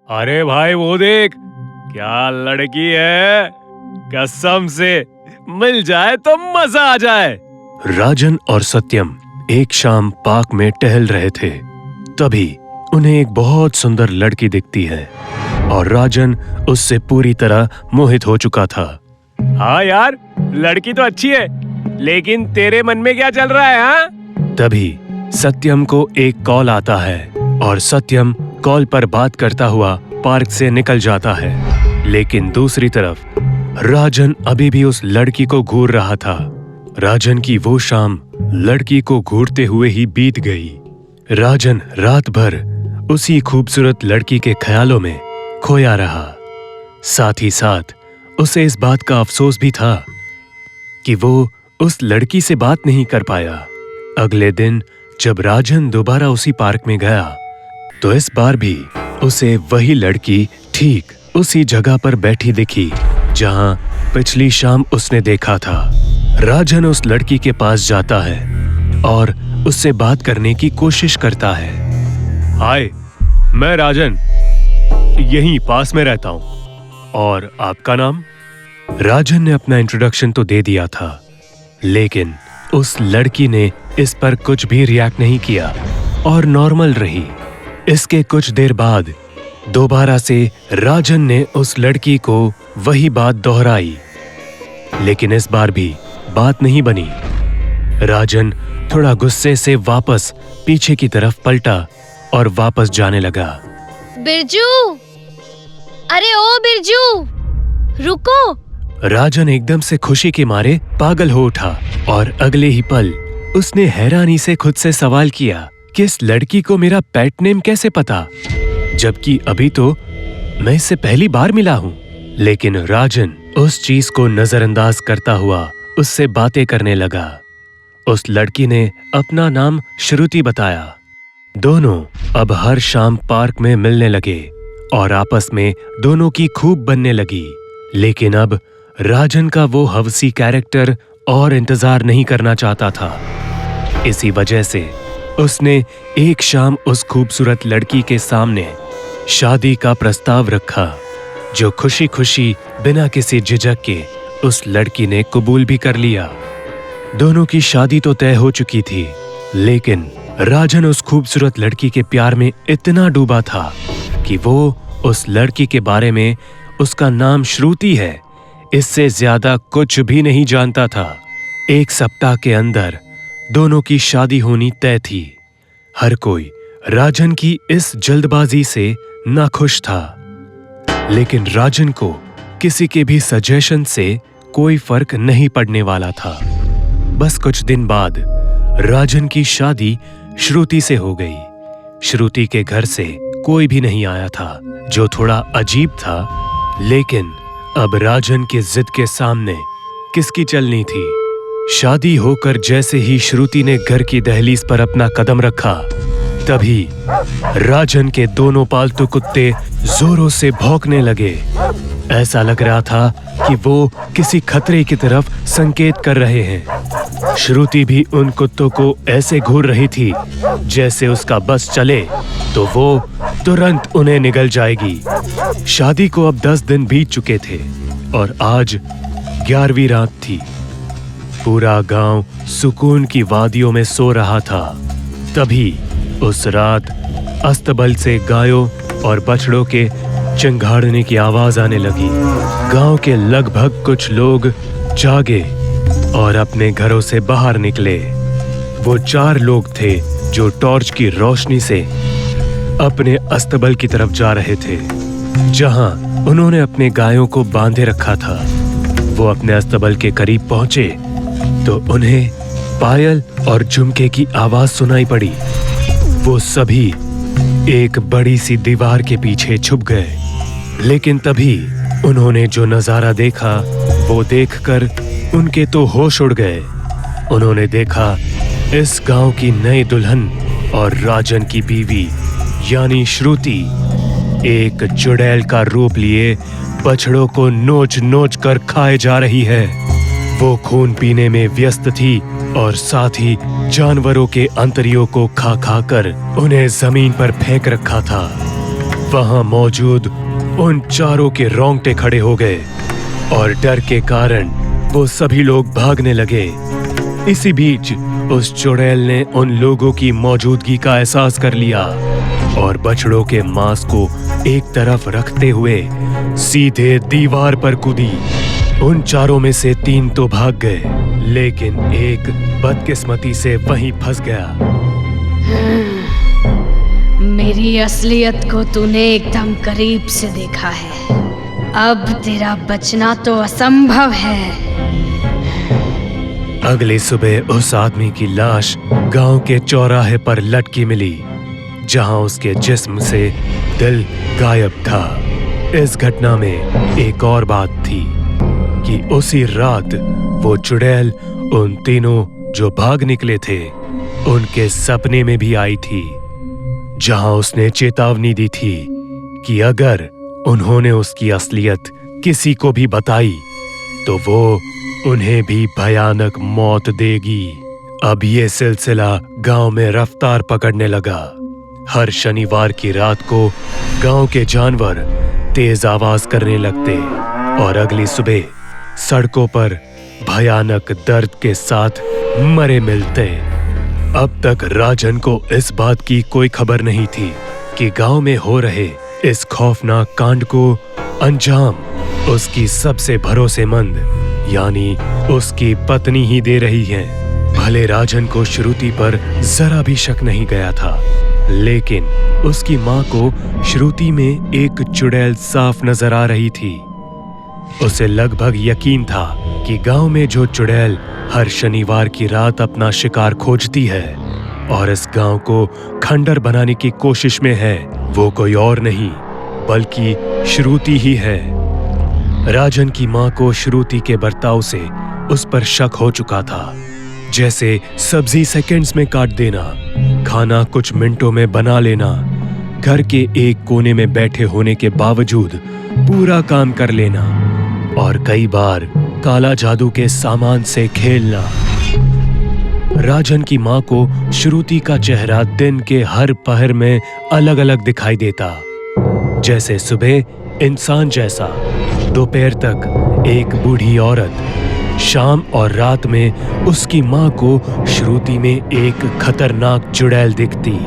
अरे भाई वो देख, क्या लड़की है, कसम से मिल जाए तो मजा आ जाए। राजन और सत्यम एक शाम पार्क में टहल रहे थे। तभी उन्हें एक बहुत सुंदर लड़की दिखती है और राजन उससे पूरी तरह मोहित हो चुका था। हाँ यार, लड़की तो अच्छी है, लेकिन तेरे मन में क्या चल रहा है? हाँ? तभी सत्यम को एक कॉल आता है और सत्यम कॉल पर बात करता हुआ पार्क से निकल जाता है। लेकिन दूसरी तरफ राजन अभी भी उस लड़की को घूर रहा था। राजन की वो शाम लड़की को घूरते हुए ही बीत गई। राजन रात भर उसी खूबसूरत लड़की के ख्यालों में खोया रहा। साथ ही साथ उसे इस बात का अफसोस भी था कि वो उस लड़की से बात नहीं कर पाया। अगले दिन जब राजन दोबारा उसी पार्क में गया तो इस बार भी उसे वही लड़की ठीक उसी जगह पर बैठी दिखी जहां पिछली शाम उसने देखा था। राजन उस लड़की के पास जाता है और उससे बात करने की कोशिश करता है। हाय, मैं राजन, यहीं पास में रहता हूं। और आपका नाम? राजन ने अपना इंट्रोडक्शन तो दे दिया था, लेकिन उस लड़की ने इस पर कुछ भी रिएक्ट नहीं किया और नॉर्मल रही। इसके कुछ देर बाद दोबारा से राजन ने उस लड़की को वही बात दोहराई, लेकिन इस बार भी बात नहीं बनी। राजन थोड़ा गुस्से से वापस पीछे की तरफ पलटा और वापस जाने लगा। बिरजू, अरे ओ बिरजू, रुको। राजन एकदम से खुशी के मारे पागल हो उठा और अगले ही पल उसने हैरानी से खुद से सवाल किया कि इस लड़की को मेरा पेट नेम कैसे पता, जबकि अभी तो मैं इससे पहली बार मिला हूँ। लेकिन राजन उस चीज को नजरअंदाज करता हुआ उससे बातें करने लगा। उस लड़की ने अपना नाम श्रुति बताया। दोनों अब हर शाम पार्क में मिलने लगे और आपस में दोनों की खूब बनने लगी। लेकिन अब राजन का वो हवसी कैरेक्टर और इंतजार नहीं करना चाहता था। इसी वजह से उसने एक शाम उस खूबसूरत लड़की के सामने शादी का प्रस्ताव रखा, जो खुशी खुशी बिना किसी झिझक के उस लड़की ने कबूल भी कर लिया। दोनों की शादी तो तय हो चुकी थी, लेकिन राजन उस खूबसूरत लड़की के प्यार में इतना डूबा था कि वो उस लड़की के बारे में उसका नाम श्रुति है इससे ज्यादा कुछ भी नहीं जानता था। एक सप्ताह के अंदर दोनों की शादी होनी तय थी। हर कोई राजन की इस जल्दबाजी से नाखुश था, लेकिन राजन को किसी के भी सजेशन से कोई फर्क नहीं पड़ने वाला था। बस कुछ दिन बाद राजन की शादी श्रुति से हो गई। श्रुति के घर से कोई भी नहीं आया था, जो थोड़ा अजीब था, लेकिन अब राजन की जिद के सामने किसकी चलनी थी। शादी होकर जैसे ही श्रुति ने घर की दहलीज पर अपना कदम रखा, तभी राजन के दोनों पालतू कुत्ते जोरों से भौंकने लगे। ऐसा लग रहा था कि वो किसी खतरे की तरफ संकेत कर रहे हैं। श्रुति भी उन कुत्तों को ऐसे घूर रही थी जैसे उसका बस चले तो वो तुरंत उन्हें निगल जाएगी। शादी को अब 10 दिन बीत चुके थे और आज 11वीं रात थी। पूरा गांव सुकून की वादियों में सो रहा था। तभी उस रात अस्तबल से गायों और बछड़ों के चिंघाड़ने की आवाज आने लगी। गांव के लगभग कुछ लोग जागे और अपने घरों से बाहर निकले। वो 4 लोग थे जो टॉर्च की रोशनी से अपने अस्तबल की तरफ जा रहे थे, जहां उन्होंने अपने गायों को बांधे रखा था। वो अपने अस्तबल के करीब पहुंचे तो उन्हें पायल और झुमके की आवाज सुनाई पड़ी। वो सभी एक बड़ी सी दीवार के पीछे छुप गए, लेकिन तभी उन्होंने जो नजारा देखा वो देखकर उनके तो होश उड़ गए। उन्होंने देखा इस गांव की नई दुल्हन और राजन की बीवी यानी श्रुति एक चुड़ैल का रूप लिए बछड़ों को नोच नोच कर खाए जा रही है। वो खून पीने में व्यस्त थी और साथ ही जानवरों के अंतड़ियों को खा खा कर उन्हें जमीन पर फेंक रखा था। वहां मौजूद उन चारों के रोंगटे खड़े हो गए और डर के कारण वो सभी लोग भागने लगे। इसी बीच उस चुड़ैल ने उन लोगों की मौजूदगी का एहसास कर लिया और बछड़ों के मांस को एक तरफ रखते हुए सीधे दीवार पर कूदी। उन चारों में से 3 तो भाग गए, लेकिन एक बदकिस्मती से वहीं फंस गया। मेरी असलियत को तूने एकदम करीब से देखा है। अब तेरा बचना तो असंभव है। अगली सुबह उस आदमी की लाश गांव के चौराहे पर लटकी मिली, जहां उसके जिस्म से दिल गायब था। इस घटना में एक और बात थी कि उसी रात वो चुड़ैल उन तीनों जो भाग निकले थे उनके सपने में भी आई थी, जहां उसने चेतावनी दी थी कि अगर उन्होंने उसकी असलियत किसी को भी बताई तो वो उन्हें भी भयानक मौत देगी। अब ये सिलसिला गांव में रफ्तार पकड़ने लगा। हर शनिवार की रात को गांव के जानवर तेज आवाज करने लगते और अगली सुबह सड़कों पर भयानक दर्द के साथ मरे मिलते। अब तक राजन को इस बात की कोई खबर नहीं थी कि गांव में हो रहे इस खौफनाक कांड को अंजाम उसकी सबसे भरोसेमंद यानी उसकी पत्नी ही दे रही है। भले राजन को श्रुति पर जरा भी शक नहीं गया था, लेकिन उसकी माँ को श्रुति में एक चुड़ैल साफ नजर आ रही थी। उसे लगभग यकीन था कि गांव में जो चुड़ैल हर शनिवार की रात अपना शिकार खोजती है और इस गांव को खंडर बनाने की कोशिश में है, वो कोई और नहीं बल्कि श्रुति ही है। राजन की माँ को श्रुति के बर्ताव से उस पर शक हो चुका था, जैसे सब्जी सेकंड्स में काट देना, खाना कुछ मिनटों में बना लेना, घर के एक कोने में बैठे होने के बावजूद पूरा काम कर लेना और कई बार काला जादू के सामान से खेलना। राजन की माँ को श्रुति का चेहरा दिन के हर पहर में अलग अलग दिखाई देता, जैसे सुबह इंसान जैसा, दोपहर तक एक बूढ़ी औरत, शाम और रात में उसकी माँ को श्रुति में एक खतरनाक चुड़ैल दिखती।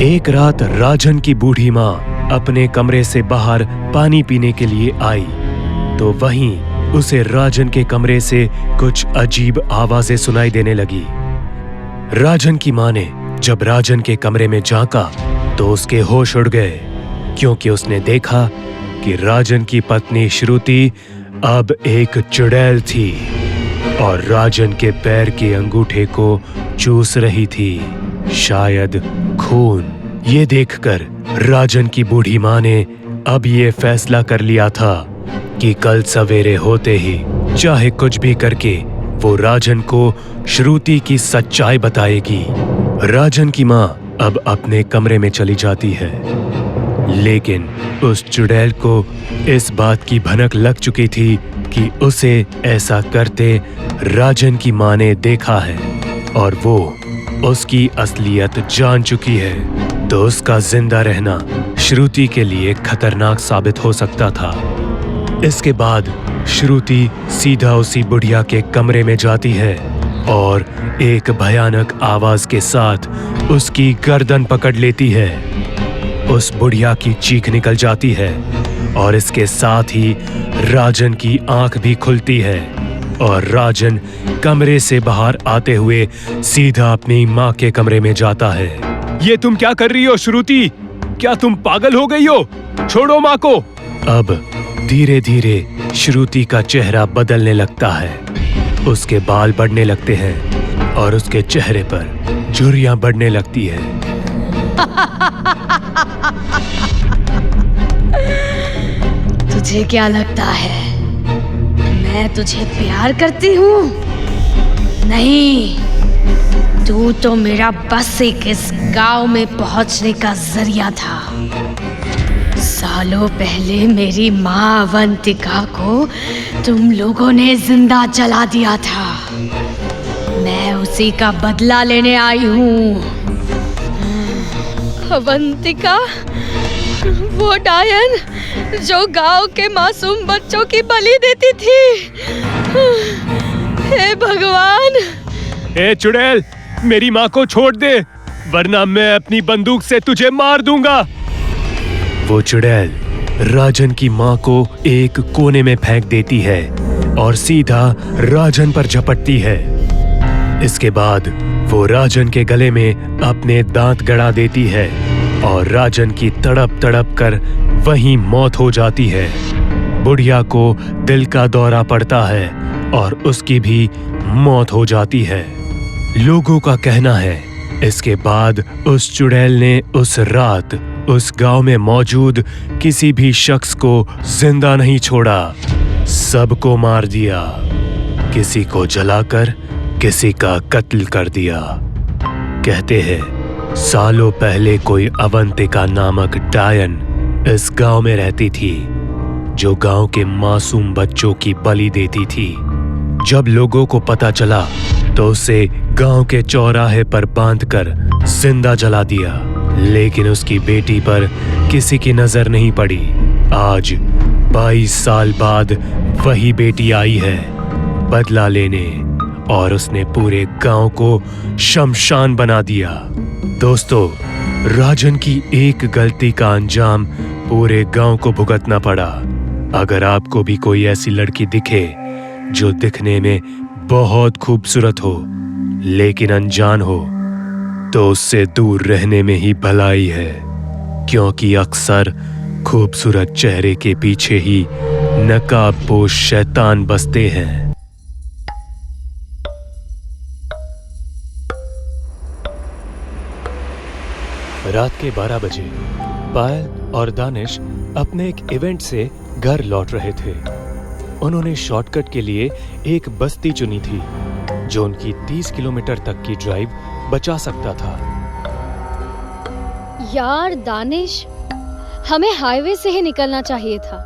एक रात राजन की बूढ़ी माँ अपने कमरे से बाहर पानी पीने के लिए आई तो वहीं उसे राजन के कमरे से कुछ अजीब आवाजें सुनाई देने लगी। राजन की माँ ने जब राजन के कमरे में झांका तो उसके होश उड़ गए, क्योंकि उसने देखा कि राजन की पत्नी श्रुति अब एक चुड़ैल थी और राजन के पैर के अंगूठे को चूस रही थी, शायद खून। ये देखकर राजन की बूढ़ी माँ ने अब ये फैसला कर लिया था कि कल सवेरे होते ही चाहे कुछ भी करके वो राजन को श्रुति की सच्चाई बताएगी। राजन की माँ अब अपने कमरे में चली जाती है, लेकिन उस चुड़ैल को इस बात की भनक लग चुकी थी कि उसे ऐसा करते राजन की माँ ने देखा है और वो उसकी असलियत जान चुकी है, तो उसका जिंदा रहना श्रुति के लिए खतरनाक साबित हो सकता था। इसके बाद श्रुति सीधा उसी बुढ़िया के कमरे में जाती है और एक भयानक आवाज के साथ उसकी गर्दन पकड़ लेती है। उस बुढ़िया की चीख निकल जाती है और इसके साथ ही राजन की आंख भी खुलती है और राजन कमरे से बाहर आते हुए सीधा अपनी माँ के कमरे में जाता है। ये तुम क्या कर रही हो श्रुति? क्या तुम पागल हो गई हो? छोड़ो माँ को। अब धीरे धीरे श्रुति का चेहरा बदलने लगता है, उसके बाल बढ़ने लगते हैं और उसके चेहरे पर झुर्रियां बढ़ने लगती है। तुझे क्या लगता है मैं तुझे प्यार करती हूँ? नहीं, तू तो मेरा बस एक इस गांव में पहुंचने का जरिया था। सालों पहले मेरी माँ अवंतिका को तुम लोगों ने जिंदा जला दिया था। मैं उसी का बदला लेने आई हूँ। अवंतिका? वो डायन जो गांव के मासूम बच्चों की बलि देती थी। हे भगवान! ए चुड़ैल, मेरी माँ को छोड़ दे, वरना मैं अपनी बंदूक से तुझे मार दूंगा। वो चुड़ैल राजन की माँ को एक कोने में फेंक देती है और सीधा राजन पर झपटती है। इसके बाद वो राजन के गले में अपने दांत गड़ा देती है और राजन की तड़प तड़प कर वहीं मौत हो जाती है। बुढ़िया को दिल का दौरा पड़ता है और उसकी भी मौत हो जाती है। लोगों का कहना है इसके बाद उस चुड़ैल ने उस रात उस गांव में मौजूद किसी भी शख्स को जिंदा नहीं छोड़ा, सबको मार दिया, किसी को जलाकर किसी का कत्ल कर दिया। कहते हैं सालों पहले कोई अवंतिका नामक डायन इस गांव में रहती थी, जो गांव के मासूम बच्चों की बलि देती थी। जब लोगों को पता चला तो उसे गांव के चौराहे पर बांधकर जिंदा जला दिया, लेकिन उसकी बेटी पर किसी की नजर नहीं पड़ी। आज 22 साल बाद वही बेटी आई है बदला लेने, और उसने पूरे गांव को शमशान बना दिया। दोस्तों, राजन की एक गलती का अंजाम पूरे गांव को भुगतना पड़ा। अगर आपको भी कोई ऐसी लड़की दिखे जो दिखने में बहुत खूबसूरत हो लेकिन अनजान हो, तो उससे दूर रहने में ही भलाई है, क्योंकि अक्सर खूबसूरत चेहरे के पीछे ही नकाबपोश शैतान बसते हैं। रात के 12 बजे पायल और दानिश अपने एक इवेंट से घर लौट रहे थे। उन्होंने शॉर्टकट के लिए एक बस्ती चुनी थी जो उनकी 30 किलोमीटर तक की ड्राइव बचा सकता था। यार दानिश, हमें हाईवे से ही निकलना चाहिए था।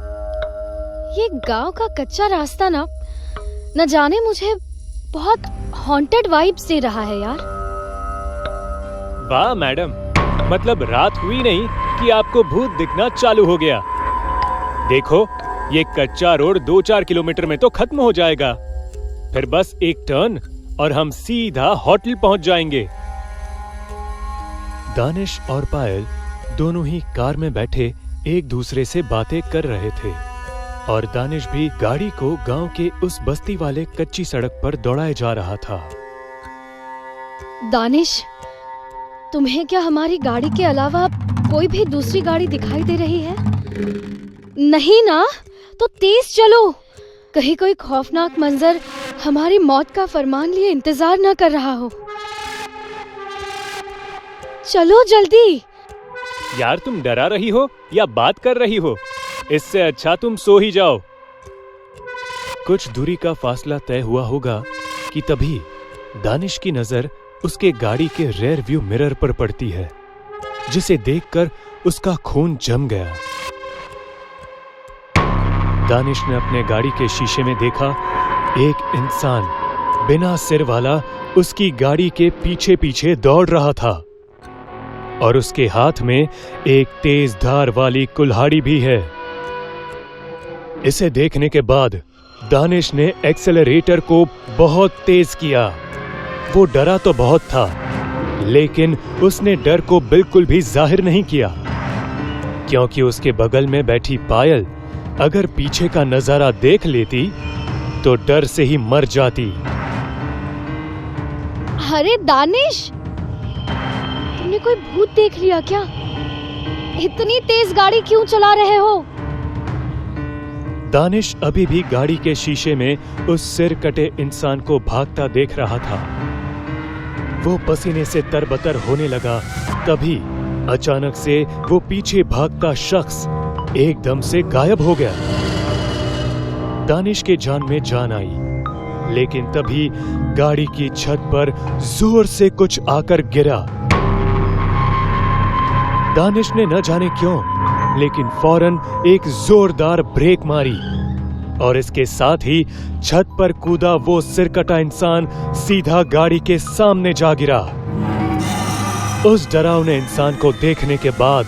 ये गांव का कच्चा रास्ता न जाने मुझे बहुत हॉन्टेड वाइब्स दे रहा है यार। वाह मैडम, मतलब रात हुई नहीं कि आपको भूत दिखना चालू हो गया। देखो, ये कच्चा रोड 2-4 किलोमीटर में तो खत्म हो जाएगा, फिर बस एक टर्न और हम सीधा होटल पहुंच जाएंगे। दानिश और पायल दोनों ही कार में बैठे एक दूसरे से बातें कर रहे थे, और दानिश भी गाड़ी को गांव के उस बस्ती वाले कच्ची सड़क पर दौड़ाए जा रहा था। दानिश, तुम्हें क्या हमारी गाड़ी के अलावा कोई भी दूसरी गाड़ी दिखाई दे रही है? नहीं ना? तो तेज चलो, कहीं कोई खौफनाक मंजर हमारी मौत का फरमान लिए इंतजार न कर रहा हो। चलो जल्दी। यार, तुम डरा रही हो या बात कर रही हो? इससे अच्छा तुम सो ही जाओ। कुछ दूरी का फासला तय हुआ होगा कि तभी दानिश की नजर उसके गाड़ी के रेयर व्यू मिरर पर पड़ती है, जिसे देखकर उसका खून जम गया। दानिश ने अपने गाड़ी के शीशे में देखा एक इंसान बिना सिर वाला उसकी गाड़ी के पीछे पीछे दौड़ रहा था, और उसके हाथ में एक तेज धार वाली कुल्हाड़ी भी है। इसे देखने के बाद दानिश ने एक्सेलरेटर को बहुत तेज किया। वो डरा तो बहुत था, लेकिन उसने डर को बिल्कुल भी जाहिर नहीं किया, क्योंकि उसके बगल में बैठी पायल अगर पीछे का नजारा देख लेती तो डर से ही मर जाती। अरे दानिश, तुमने कोई भूत देख लिया क्या? इतनी तेज गाड़ी क्यों चला रहे हो? दानिश अभी भी गाड़ी के शीशे में उस सिर कटे इंसान को भागता देख रहा था। वो पसीने से तरबतर होने लगा। तभी अचानक से वो पीछे भागता शख्स एकदम से गायब हो गया। दानिश के जान में जान आई, लेकिन तभी गाड़ी की छत पर जोर से कुछ आकर गिरा। दानिश ने न जाने क्यों, लेकिन फौरन एक जोरदार ब्रेक मारी, और इसके साथ ही छत पर कूदा वो सिरकटा इंसान सीधा गाड़ी के सामने जा गिरा। उस डरावने इंसान को देखने के बाद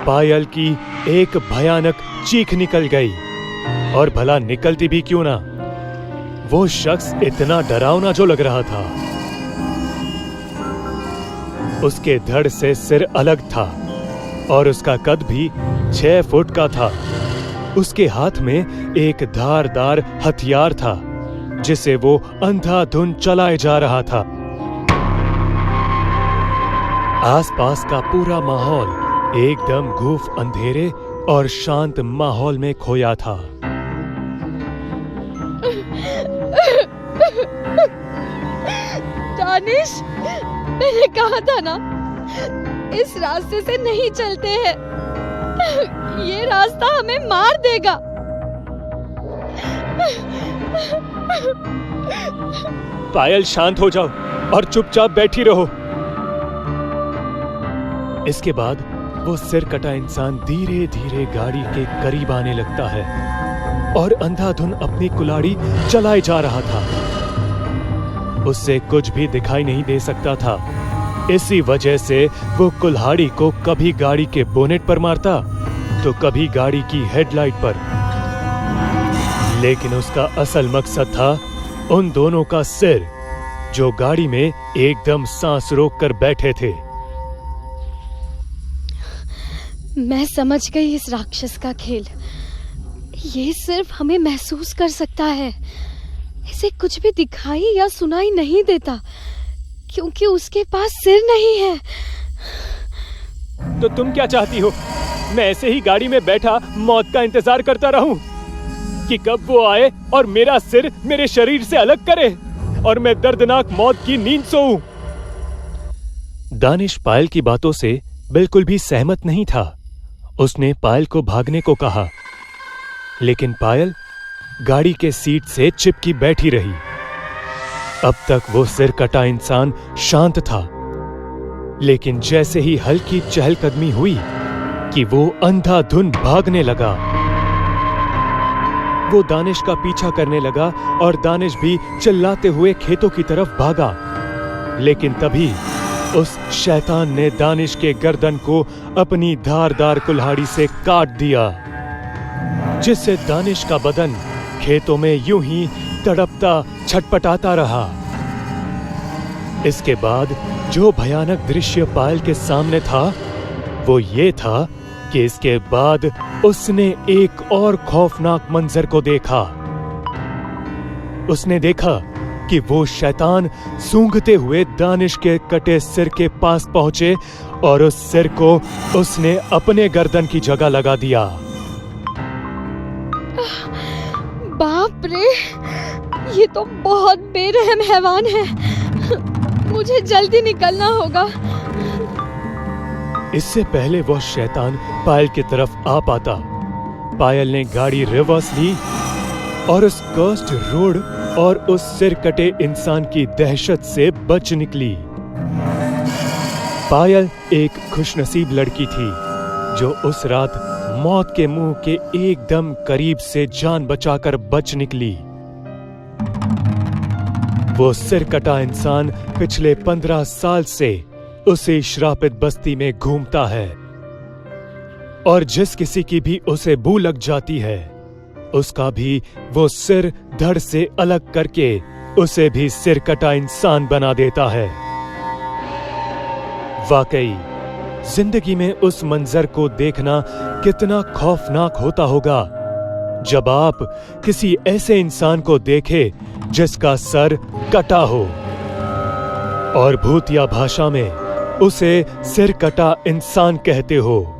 पायल की एक भयानक चीख निकल गई। और भला निकलती भी क्यों ना, वो शख्स इतना डरावना जो लग रहा था। उसके धड़ से सिर अलग था और उसका कद भी 6 फुट का था। उसके हाथ में एक धारदार हथियार था जिसे वो अंधाधुंध चलाए जा रहा था। आसपास का पूरा माहौल एकदम गूफ अंधेरे और शांत माहौल में खोया था। दानिश, मैंने कहा था ना, इस रास्ते से नहीं चलते हैं। ये रास्ता हमें मार देगा। पायल, शांत हो जाओ और चुपचाप बैठी रहो। इसके बाद वो सिर कटा इंसान धीरे धीरे गाड़ी के करीब आने लगता है और अंधाधुंध अपनी कुल्हाड़ी चलाए जा रहा था। उससे कुछ भी दिखाई नहीं दे सकता था। इसी वजह से वो कुल्हाड़ी को कभी गाड़ी के बोनेट पर मारता तो कभी गाड़ी की हेडलाइट पर। लेकिन उसका असल मकसद था उन दोनों का सिर, जो गाड़ी में एकदम सांस रोककर बैठे थे। मैं समझ गई इस राक्षस का खेल। ये सिर्फ हमें महसूस कर सकता है। इसे कुछ भी दिखाई या सुनाई नहीं देता क्योंकि उसके पास सिर नहीं है। तो तुम क्या चाहती हो? मैं ऐसे ही गाड़ी में बैठा मौत का इंतजार करता रहूं कि कब वो आए और मेरा सिर मेरे शरीर से अलग करे और मैं दर्दनाक मौत की नींद सोऊं। दानिश पायल की बातों से बिल्कुल भी सहमत नहीं था। उसने पायल को भागने को कहा, लेकिन पायल गाड़ी के सीट से चिपकी बैठी रही। अब तक वो सिर कटा इंसान शांत था, लेकिन जैसे ही हल्की चहलकदमी हुई कि वो अंधाधुंध भागने लगा। वो दानिश का पीछा करने लगा और दानिश भी चिल्लाते हुए खेतों की तरफ भागा। लेकिन तभी उस शैतान ने दानिश के गर्दन को अपनी धारदार कुल्हाड़ी से काट दिया, जिससे दानिश का बदन खेतों में यूं ही तड़पता छटपटाता रहा। इसके बाद जो भयानक दृश्य पायल के सामने था वो ये था कि इसके बाद उसने एक और खौफनाक मंजर को देखा। उसने देखा कि वो शैतान सूंघते हुए दानिश के कटे सिर के पास पहुंचे और उस सिर को उसने अपने गर्दन की जगह लगा दिया। बाप रे, ये तो बहुत बेरहम हैवान है। मुझे जल्दी निकलना होगा। इससे पहले वह शैतान पायल की तरफ आ पाता, पायल ने गाड़ी रिवर्स ली और उस कर्स्ड रोड और उस सिर कटे इंसान की दहशत से बच निकली। पायल एक खुशनसीब लड़की थी जो उस रात मौत के मुंह के एकदम करीब से जान बचाकर बच निकली। वो सिर कटा इंसान पिछले 15 साल से उसी श्रापित बस्ती में घूमता है और जिस किसी की भी उसे बू लग जाती है उसका भी वो सिर धड़ से अलग करके उसे भी सिर कटा इंसान बना देता है। वाकई जिंदगी में उस मंजर को देखना कितना खौफनाक होता होगा जब आप किसी ऐसे इंसान को देखे जिसका सर कटा हो और भूतिया भाषा में उसे सिर कटा इंसान कहते हो।